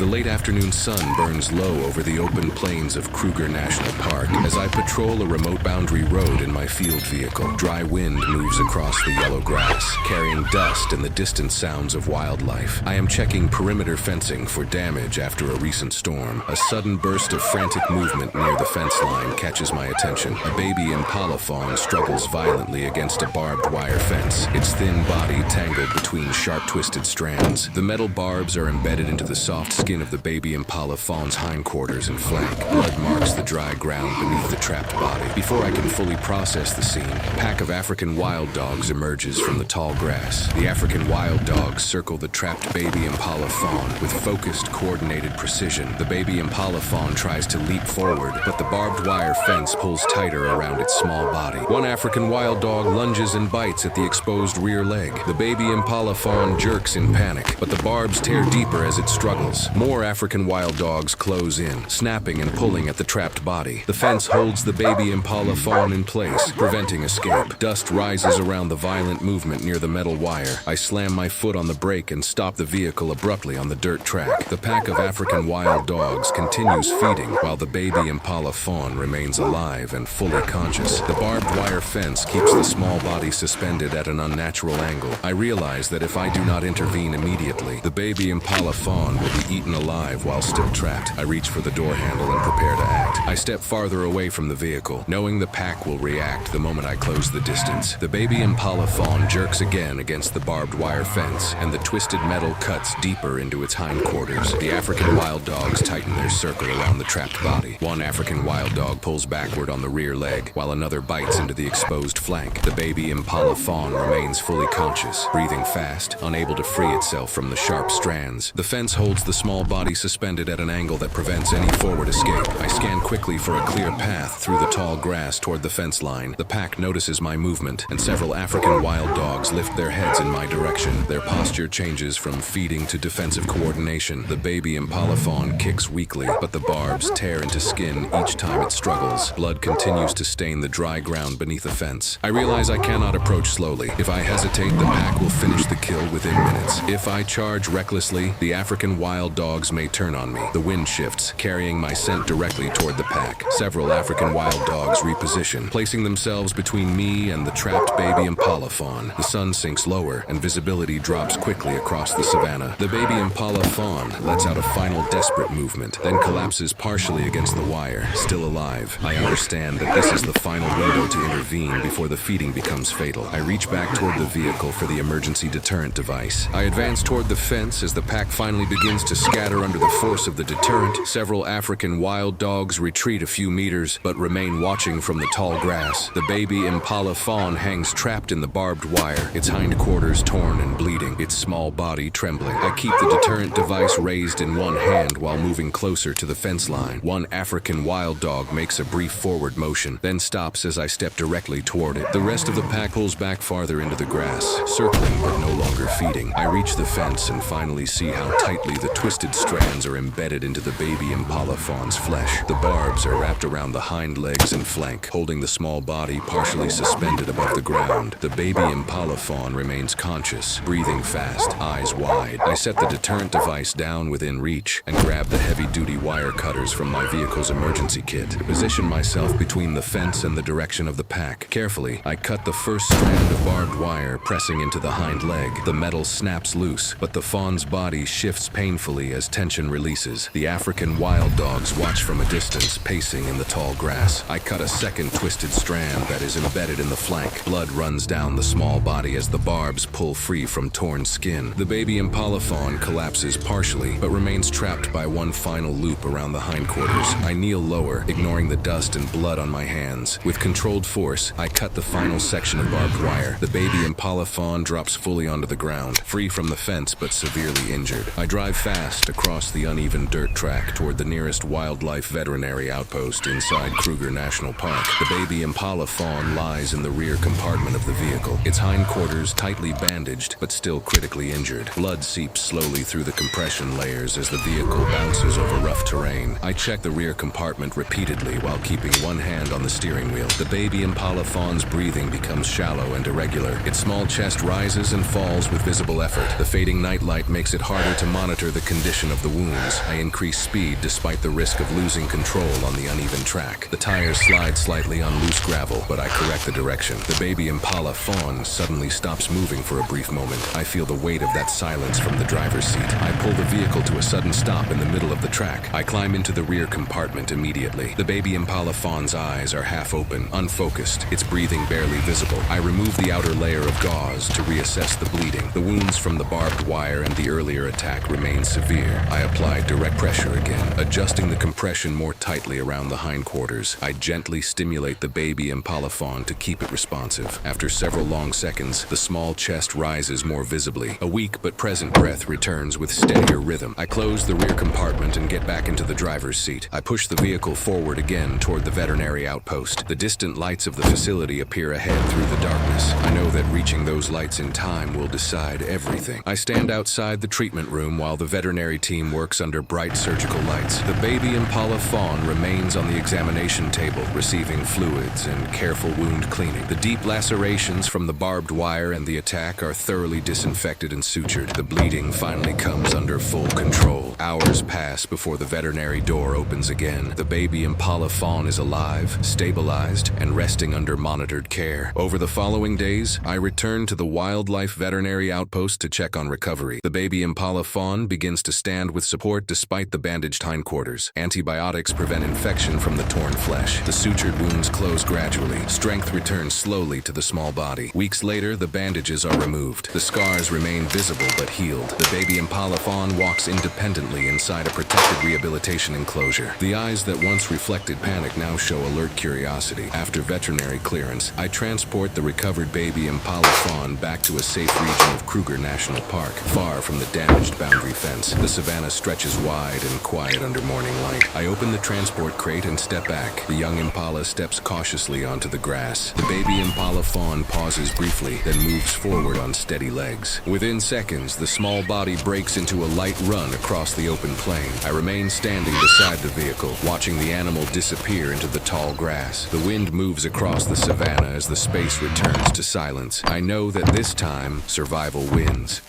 The late afternoon sun burns low over the open plains of Kruger National Park as I patrol a remote boundary road in my field vehicle. Dry wind moves across the yellow grass, carrying dust and the distant sounds of wildlife. I am checking perimeter fencing for damage after a recent storm. A sudden burst of frantic movement near the fence line catches my attention. A baby Impala fawn struggles violently against a barbed wire fence, its thin body tangled between sharp twisted strands. The metal barbs are embedded into the soft skin of the baby Impala fawn's hindquarters and flank. Blood marks the dry ground beneath the trapped body. Before I can fully process the scene, a pack of African wild dogs emerges from the tall grass. The African wild dogs circle the trapped baby Impala fawn with focused, coordinated precision. The baby Impala fawn tries to leap forward, but the barbed wire fence pulls tighter around its small body. One African wild dog lunges and bites at the exposed rear leg. The baby Impala fawn jerks in panic, but the barbs tear deeper as it struggles. More African wild dogs close in, snapping and pulling at the trapped body. The fence holds the baby Impala fawn in place, preventing escape. Dust rises around the violent movement near the metal wire. I slam my foot on the brake and stop the vehicle abruptly on the dirt track. The pack of African wild dogs continues feeding while the baby Impala fawn remains alive and fully conscious. The barbed wire fence keeps the small body suspended at an unnatural angle. I realize that if I do not intervene immediately, the baby Impala fawn will be eaten alive while still trapped. I reach for the door handle and prepare to act. I step farther away from the vehicle, knowing the pack will react the moment I close the distance. The baby Impala fawn jerks again against the barbed wire fence, and the twisted metal cuts deeper into its hindquarters. The African wild dogs tighten their circle around the trapped body. One African wild dog pulls backward on the rear leg, while another bites into the exposed flank. The baby Impala fawn remains fully conscious, breathing fast, unable to free itself from the sharp strands. The fence holds the small body suspended at an angle that prevents any forward escape. I scan quickly for a clear path through the tall grass toward the fence line. The pack notices my movement, and several African wild dogs lift their heads in my direction. Their posture changes from feeding to defensive coordination. The baby Impala fawn kicks weakly, but the barbs tear into skin each time it struggles. Blood continues to stain the dry ground beneath the fence. I realize I cannot approach slowly. If I hesitate, the pack will finish the kill within minutes. If I charge recklessly, the African wild dogs may turn on me. The wind shifts, carrying my scent directly toward the pack. Several African wild dogs reposition, placing themselves between me and the trapped baby Impala fawn. The sun sinks lower, and visibility drops quickly across the savannah. The baby Impala fawn lets out a final desperate movement, then collapses partially against the wire, still alive. I understand that this is the final window to intervene before the feeding becomes fatal. I reach back toward the vehicle for the emergency deterrent device. I advance toward the fence as the pack finally begins to scatter under the force of the deterrent. Several African wild dogs retreat a few meters, but remain watching from the tall grass. The baby Impala fawn hangs trapped in the barbed wire, its hindquarters torn and bleeding, its small body trembling. I keep the deterrent device raised in one hand while moving closer to the fence line. One African wild dog makes a brief forward motion, then stops as I step directly toward it. The rest of the pack pulls back farther into the grass, circling but no longer feeding. I reach the fence and finally see how tightly the twisted strands are embedded into the baby Impala fawn's flesh. The barbs are wrapped around the hind legs and flank, holding the small body partially suspended above the ground. The baby Impala fawn remains conscious, breathing fast, eyes wide. I set the deterrent device down within reach and grab the heavy-duty wire cutters from my vehicle's emergency kit. I position myself between the fence and the direction of the pack. Carefully, I cut the first strand of barbed wire, pressing into the hind leg. The metal snaps loose, but the fawn's body shifts painfully as tension releases. The African wild dogs watch from a distance, pacing in the tall grass. I cut a second twisted strand that is embedded in the flank. Blood runs down the small body as the barbs pull free from torn skin. The baby Impala fawn collapses partially, but remains trapped by one final loop around the hindquarters. I kneel lower, ignoring the dust and blood on my hands. With controlled force, I cut the final section of barbed wire. The baby Impala fawn drops fully onto the ground, free from the fence but severely injured. I drive fast across the uneven dirt track toward the nearest wildlife veterinary outpost inside Kruger National Park. The baby Impala fawn lies in the rear compartment of the vehicle, its hindquarters tightly bandaged but still critically injured. Blood seeps slowly through the compression layers as the vehicle bounces over rough terrain. I check the rear compartment repeatedly while keeping one hand on the steering wheel. The baby Impala fawn's breathing becomes shallow and irregular. Its small chest rises and falls with visible effort. The fading nightlight makes it harder to monitor the condition condition of the wounds, I increase speed despite the risk of losing control on the uneven track. The tires slide slightly on loose gravel, but I correct the direction. The baby Impala fawn suddenly stops moving for a brief moment. I feel the weight of that silence from the driver's seat. I pull the vehicle to a sudden stop in the middle of the track. I climb into the rear compartment immediately. The baby Impala fawn's eyes are half open, unfocused, its breathing barely visible. I remove the outer layer of gauze to reassess the bleeding. The wounds from the barbed wire and the earlier attack remain severe. I apply direct pressure again, adjusting the compression more tightly around the hindquarters. I gently stimulate the baby Impala fawn to keep it responsive. After several long seconds, the small chest rises more visibly. A weak but present breath returns with steadier rhythm. I close the rear compartment and get back into the driver's seat. I push the vehicle forward again toward the veterinary outpost. The distant lights of the facility appear ahead through the darkness. I know that reaching those lights in time will decide everything. I stand outside the treatment room while the veterinary team works under bright surgical lights. The baby Impala fawn remains on the examination table, receiving fluids and careful wound cleaning. The deep lacerations from the barbed wire and the attack are thoroughly disinfected and sutured. The bleeding finally comes under full control. Hours pass before the veterinary door opens again. The baby Impala fawn is alive, stabilized, and resting under monitored care. Over the following days, I return to the wildlife veterinary outpost to check on recovery. The baby Impala fawn begins to stand with support despite the bandaged hindquarters. Antibiotics prevent infection from the torn flesh. The sutured wounds close gradually. Strength returns slowly to the small body. Weeks later, the bandages are removed. The scars remain visible but healed. The baby Impala fawn walks independently inside a protected rehabilitation enclosure. The eyes that once reflected panic now show alert curiosity. After veterinary clearance, I transport the recovered baby Impala fawn back to a safe region of Kruger National Park, far from the damaged boundary fence. The Savannah stretches wide and quiet under morning light. I open the transport crate and step back. The young Impala steps cautiously onto the grass. The baby Impala fawn pauses briefly, then moves forward on steady legs. Within seconds, the small body breaks into a light run across the open plain. I remain standing beside the vehicle, watching the animal disappear into the tall grass. The wind moves across the savannah as the space returns to silence. I know that this time, survival wins.